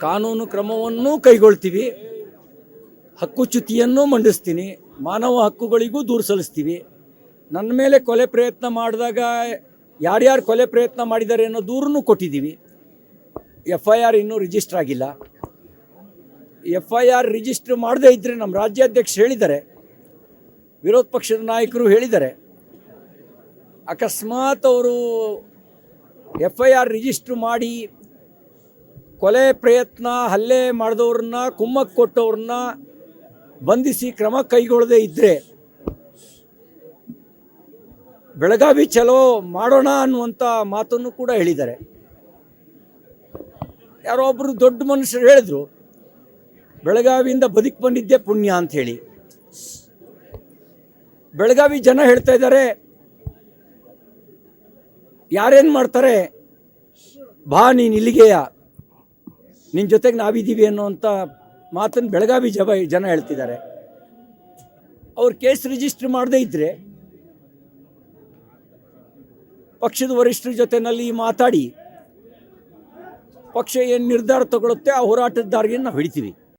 ಕಾನೂನು ಕ್ರಮವನ್ನು ಕೈಗೊಳ್ತೀವಿ, ಹಕ್ಕುಚ್ಯುತಿಯನ್ನು ಮಂಡಿಸ್ತೀನಿ, ಮಾನವ ಹಕ್ಕುಗಳಿಗೂ ದೂರು ಸಲ್ಲಿಸ್ತೀವಿ. ನನ್ನ ಮೇಲೆ ಕೊಲೆ ಪ್ರಯತ್ನ ಮಾಡಿದಾಗ ಯಾರ್ಯಾರು ಕೊಲೆ ಪ್ರಯತ್ನ ಮಾಡಿದ್ದಾರೆ ಅನ್ನೋ ದೂರನ್ನು ಕೊಟ್ಟಿದ್ದೀವಿ. FIR ಇನ್ನೂ ರಿಜಿಸ್ಟರ್ ಆಗಿಲ್ಲ. FIR ರಿಜಿಸ್ಟರ್ ಮಾಡದೇ ಇದ್ದರೆ ನಮ್ಮ ರಾಜ್ಯಾಧ್ಯಕ್ಷರು ಹೇಳಿದ್ದಾರೆ, ವಿರೋಧ ಪಕ್ಷದ ನಾಯಕರು ಹೇಳಿದ್ದಾರೆ, ಅಕಸ್ಮಾತ್ ಅವರು FIR ರಿಜಿಸ್ಟ್ರ್ ಮಾಡಿ ಕೊಲೆ ಪ್ರಯತ್ನ ಹಲ್ಲೆ ಮಾಡಿದವ್ರನ್ನ, ಕುಮ್ಮಕ್ಕೆ ಕೊಟ್ಟವ್ರನ್ನ ಬಂಧಿಸಿ ಕ್ರಮ ಕೈಗೊಳ್ಳದೇ ಇದ್ದರೆ ಬೆಳಗಾವಿ ಚಲೋ ಮಾಡೋಣ ಅನ್ನುವಂಥ ಮಾತನ್ನು ಕೂಡ ಹೇಳಿದ್ದಾರೆ. ಯಾರೋ ಒಬ್ಬರು ದೊಡ್ಡ ಮನುಷ್ಯರು ಹೇಳಿದ್ರು, ಬೆಳಗಾವಿಯಿಂದ ಬದುಕಿ ಬಂದಿದ್ದೇ ಪುಣ್ಯ ಅಂಥೇಳಿ. ಬೆಳಗಾವಿ ಜನ ಹೇಳ್ತಾ ಇದ್ದಾರೆ, ಯಾರೇನು ಮಾಡ್ತಾರೆ ಬಾ ನೀನು ಇಲ್ಲಿಗೆಯ, ನಿನ್ನ ಜೊತೆಗೆ ನಾವಿದ್ದೀವಿ ಅನ್ನೋವಂಥ ಮಾತನ್ನು ಬೆಳಗಾವಿ ಜನ ಹೇಳ್ತಿದ್ದಾರೆ. ಅವ್ರು ಕೇಸ್ ರಿಜಿಸ್ಟರ್ ಮಾಡದೇ ಇದ್ದರೆ ಪಕ್ಷದ ವರಿಷ್ಠರ ಜೊತೆಯಲ್ಲಿ ಮಾತಾಡಿ ಪಕ್ಷ ಏನು ನಿರ್ಧಾರ ತಗೊಳುತ್ತೆ ಆ ಹೋರಾಟದ ದಾರಿಯನ್ನು ನಾವು ಹಿಡಿತೀವಿ.